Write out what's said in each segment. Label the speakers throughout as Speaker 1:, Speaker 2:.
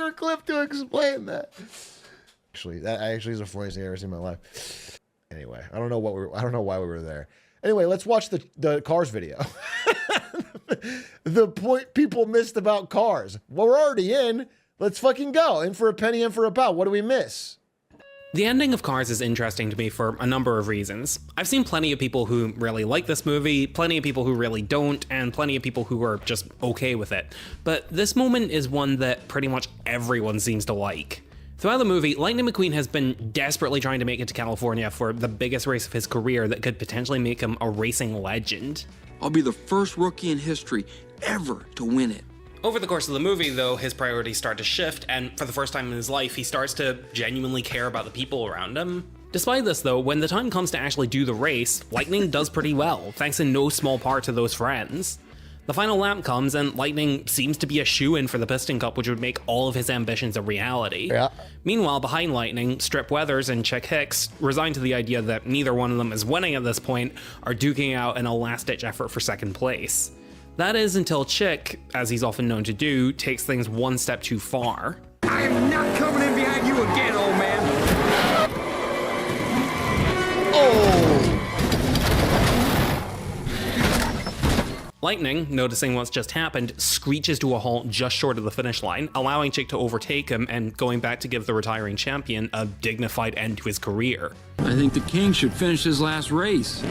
Speaker 1: Joker clip to explain that. Actually, that actually is the funniest thing I've ever seen in my life. Anyway, I don't know why we were there. Anyway, let's watch the Cars video. The point people missed about Cars. Well, we're already in. Let's fucking go. In for a penny, in for a pound. What do we miss?
Speaker 2: The ending of Cars is interesting to me for a number of reasons. I've seen plenty of people who really like this movie, plenty of people who really don't, and plenty of people who are just okay with it. But this moment is one that pretty much everyone seems to like. Throughout the movie, Lightning McQueen has been desperately trying to make it to California for the biggest race of his career that could potentially make him a racing legend.
Speaker 3: I'll be the first rookie in history ever to win it.
Speaker 2: Over the course of the movie, though, his priorities start to shift, and for the first time in his life, he starts to genuinely care about the people around him. Despite this, though, when the time comes to actually do the race, Lightning does pretty well, thanks in no small part to those friends. The final lap comes, and Lightning seems to be a shoo-in for the Piston Cup, which would make all of his ambitions a reality.
Speaker 1: Yeah.
Speaker 2: Meanwhile, behind Lightning, Strip Weathers and Chick Hicks, resigned to the idea that neither one of them is winning at this point, are duking out in a last-ditch effort for second place. That is until Chick, as he's often known to do, takes things one step too far.
Speaker 3: I am not coming in behind you again, old man.
Speaker 1: Oh!
Speaker 2: Lightning, noticing what's just happened, screeches to a halt just short of the finish line, allowing Chick to overtake him and going back to give the retiring champion a dignified end to his career.
Speaker 3: I think the king should finish his last race.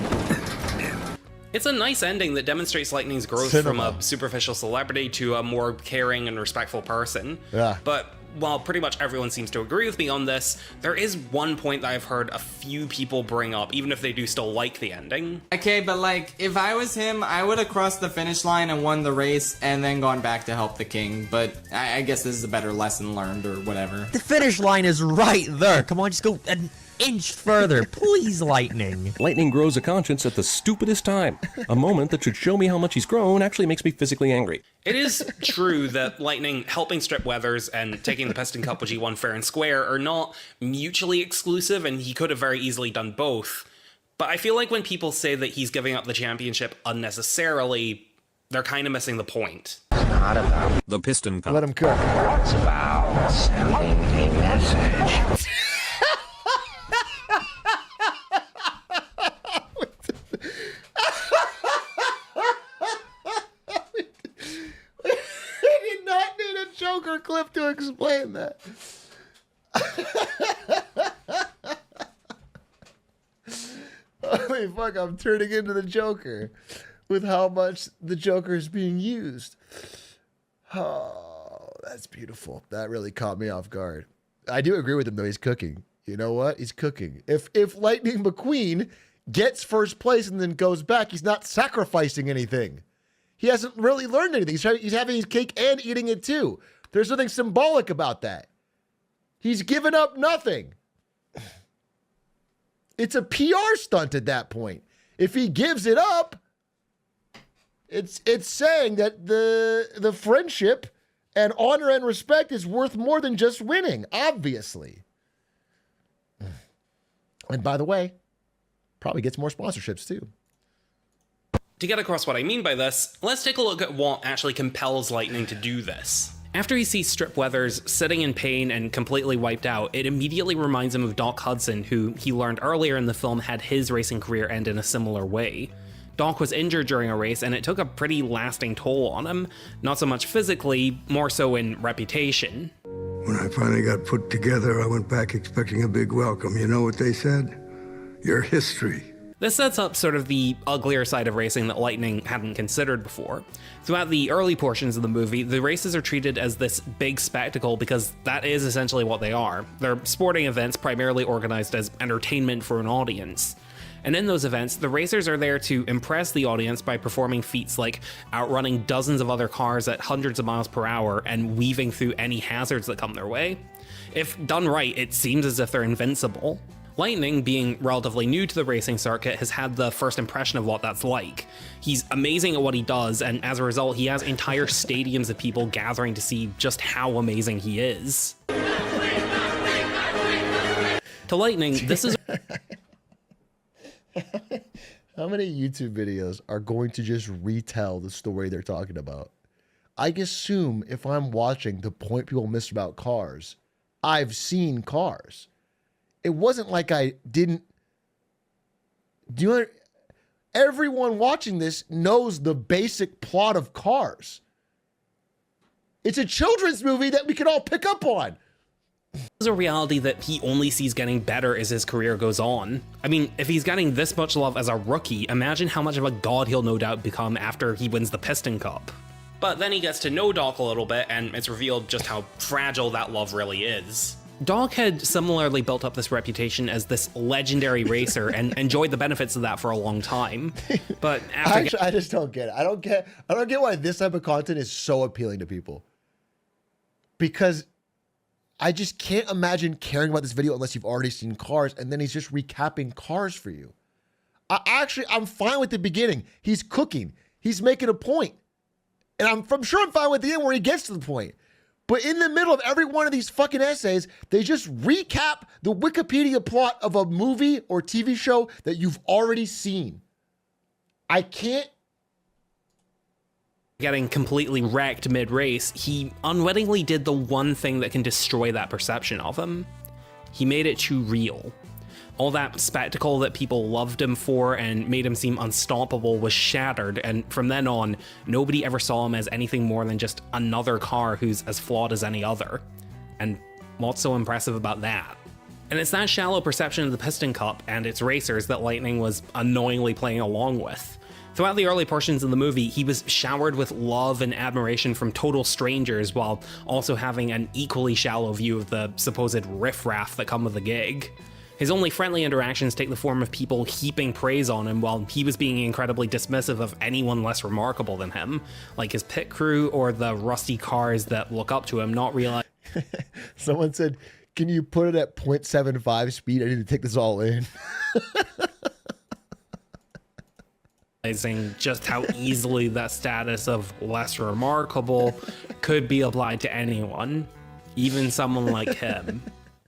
Speaker 2: It's a nice ending that demonstrates Lightning's growth from a superficial celebrity to a more caring and respectful person.
Speaker 1: Yeah.
Speaker 2: But while pretty much everyone seems to agree with me on this, there is one point that I've heard a few people bring up, even if they do still like the ending.
Speaker 4: Okay, but like, if I was him, I would have crossed the finish line and won the race and then gone back to help the king. But I guess this is a better lesson learned or whatever.
Speaker 5: The finish line is right there. Come on, just go an inch further. Please, Lightning.
Speaker 6: Lightning grows a conscience at the stupidest time. A moment that should show me how much he's grown actually makes me physically angry.
Speaker 2: It is true that Lightning helping Strip Weathers and taking the Piston Cup, which he won fair and square, are not mutually exclusive, and he could have very easily done both. But I feel like when people say that he's giving up the championship unnecessarily, they're kind of missing the point.
Speaker 7: It's not about
Speaker 6: The Piston Cup.
Speaker 1: Let him cook.
Speaker 7: it's about sending a message.
Speaker 1: Joker clip to explain that. Holy fuck, I'm turning into the Joker with how much the Joker is being used. Oh, that's beautiful. That really caught me off guard. I do agree with him, though. He's cooking. You know what? He's cooking. If Lightning McQueen gets first place and then goes back, he's not sacrificing anything. He hasn't really learned anything. He's having his cake and eating it too. There's nothing symbolic about that. He's given up nothing. It's a PR stunt at that point. If he gives it up, it's saying that the friendship and honor and respect is worth more than just winning, obviously. And by the way, probably gets more sponsorships too.
Speaker 2: To get across what I mean by this, let's take a look at what actually compels Lightning to do this. After he sees Strip Weathers sitting in pain and completely wiped out, it immediately reminds him of Doc Hudson, who he learned earlier in the film had his racing career end in a similar way. Doc was injured during a race, and it took a pretty lasting toll on him. Not so much physically, more so in reputation.
Speaker 8: When I finally got put together, I went back expecting a big welcome. You know what they said? You're history.
Speaker 2: This sets up sort of the uglier side of racing that Lightning hadn't considered before. Throughout the early portions of the movie, the races are treated as this big spectacle because that is essentially what they are. They're sporting events primarily organized as entertainment for an audience. And in those events, the racers are there to impress the audience by performing feats like outrunning dozens of other cars at hundreds of miles per hour and weaving through any hazards that come their way. If done right, it seems as if they're invincible. Lightning, being relatively new to the racing circuit, has had the first impression of what that's like. He's amazing at what he does, and as a result, he has entire stadiums of people gathering to see just how amazing he is. To Lightning, this is...
Speaker 1: How many YouTube videos are going to just retell the story they're talking about? I assume if I'm watching the point people missed about cars, I've seen Cars. It wasn't like I didn't. Everyone watching this knows the basic plot of Cars. It's a children's movie that we can all pick up on.
Speaker 2: There's a reality that he only sees getting better as his career goes on. I mean, if he's getting this much love as a rookie, imagine how much of a god he'll no doubt become after he wins the Piston Cup. But then he gets to know Doc a little bit, and it's revealed just how fragile that love really is. Doc had similarly built up this reputation as this legendary racer and enjoyed the benefits of that for a long time. But after
Speaker 1: I just don't get it. I don't get why this type of content is so appealing to people. Because I just can't imagine caring about this video unless you've already seen Cars, and then he's just recapping Cars for you. I'm fine with the beginning. He's cooking. He's making a point. And I'm sure I'm fine with the end where he gets to the point. But in the middle of every one of these fucking essays, they just recap the Wikipedia plot of a movie or TV show that you've already seen. I can't.
Speaker 2: Getting completely wrecked mid-race, he unwittingly did the one thing that can destroy that perception of him. He made it too real. All that spectacle that people loved him for and made him seem unstoppable was shattered, and from then on, nobody ever saw him as anything more than just another car who's as flawed as any other. And what's so impressive about that? And it's that shallow perception of the Piston Cup and its racers that Lightning was annoyingly playing along with. Throughout the early portions of the movie, he was showered with love and admiration from total strangers while also having an equally shallow view of the supposed riffraff that come with the gig. His only friendly interactions take the form of people heaping praise on him while he was being incredibly dismissive of anyone less remarkable than him, like his pit crew or the rusty cars that look up to him, not realizing
Speaker 1: Someone said, can you put it at 0.75 speed? I need to take this all in.
Speaker 2: just how easily that status of less remarkable could be applied to anyone, even someone like him.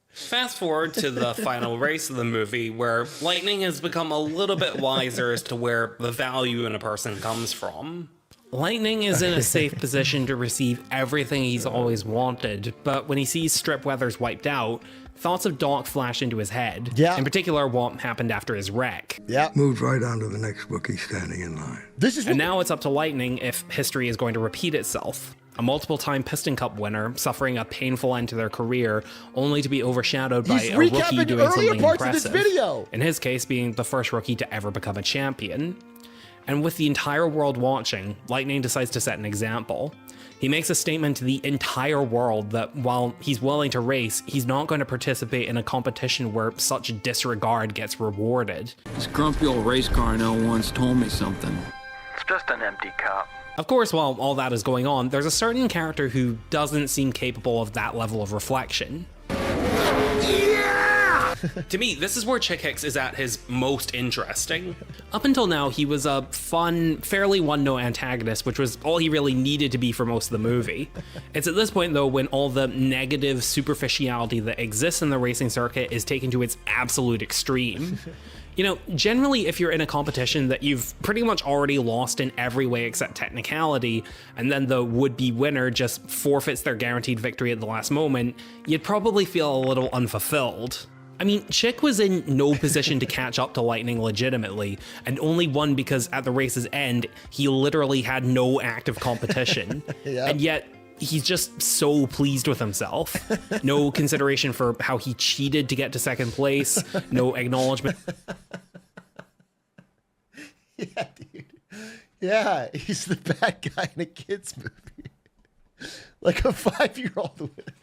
Speaker 2: Fast forward to the final race of the movie, where Lightning has become a little bit wiser as to where the value in a person comes from. Lightning is in a safe position to receive everything he's always wanted, but when he sees Strip Weathers wiped out, thoughts of Doc flash into his head.
Speaker 1: Yeah.
Speaker 2: In particular, what happened after his wreck.
Speaker 1: Yeah.
Speaker 8: Moved right on to the next bookie standing in line.
Speaker 2: And now it's up to Lightning if history is going to repeat itself. A multiple-time Piston Cup winner suffering a painful end to their career, only to be overshadowed by a rookie doing something impressive. In his case, being the first rookie to ever become a champion. And with the entire world watching, Lightning decides to set an example. He makes a statement to the entire world that while he's willing to race, he's not going to participate in a competition where such disregard gets rewarded.
Speaker 3: This grumpy old race car I know once told me something.
Speaker 7: It's just an empty cup.
Speaker 2: Of course, while all that is going on, there's a certain character who doesn't seem capable of that level of reflection. To me, this is where Chick Hicks is at his most interesting. Up until now, he was a fun, fairly one-note antagonist, which was all he really needed to be for most of the movie. It's at this point, though, when all the negative superficiality that exists in the racing circuit is taken to its absolute extreme. You know, generally, if you're in a competition that you've pretty much already lost in every way except technicality, and then the would-be winner just forfeits their guaranteed victory at the last moment, you'd probably feel a little unfulfilled. I mean, Chick was in no position to catch up to Lightning legitimately, and only won because at the race's end, he literally had no active competition.
Speaker 1: Yep.
Speaker 2: And yet, he's just so pleased with himself. No consideration for how he cheated to get to second place, no acknowledgement.
Speaker 1: Yeah, dude. Yeah, he's the bad guy in a kid's movie. Like a 5-year-old would.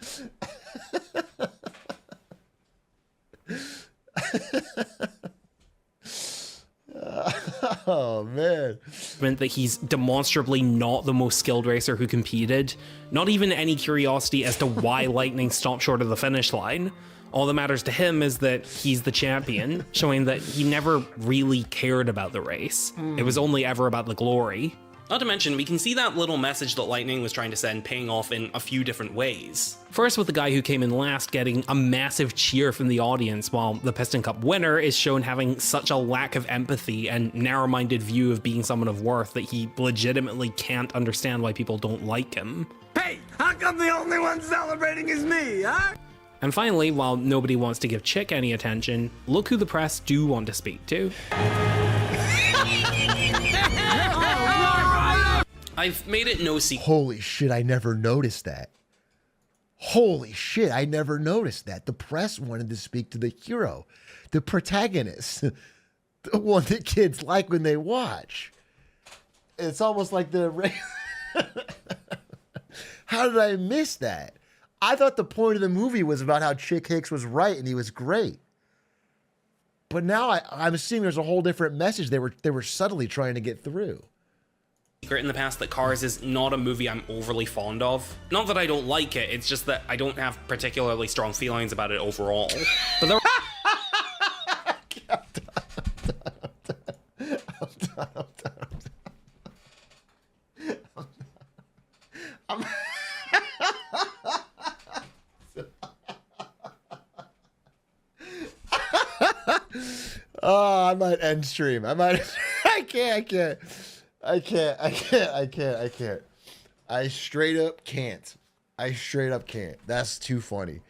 Speaker 1: Oh man.
Speaker 2: Meant that he's demonstrably not the most skilled racer who competed. Not even any curiosity as to why Lightning stopped short of the finish line. All that matters to him is that he's the champion, showing that he never really cared about the race. It was only ever about the glory. Not to mention, we can see that little message that Lightning was trying to send paying off in a few different ways. First, with the guy who came in last getting a massive cheer from the audience, while the Piston Cup winner is shown having such a lack of empathy and narrow-minded view of being someone of worth that he legitimately can't understand why people don't like him.
Speaker 9: Hey, how come the only one celebrating is me, huh?
Speaker 2: And finally, while nobody wants to give Chick any attention, look who the press do want to speak to. I've made it no secret.
Speaker 1: Holy shit, I never noticed that. Holy shit, I never noticed that. The press wanted to speak to the hero, the protagonist, the one that kids like when they watch. It's almost like the... How did I miss that? I thought the point of the movie was about how Chick Hicks was right and he was great. But now I'm seeing there's a whole different message they were subtly trying to get through.
Speaker 2: In the past that Cars is not a movie I'm overly fond of. Not that I don't like it, it's just that I don't have particularly strong feelings about it overall. But there
Speaker 1: Oh, I might end stream. I can't. I straight up can't. That's too funny.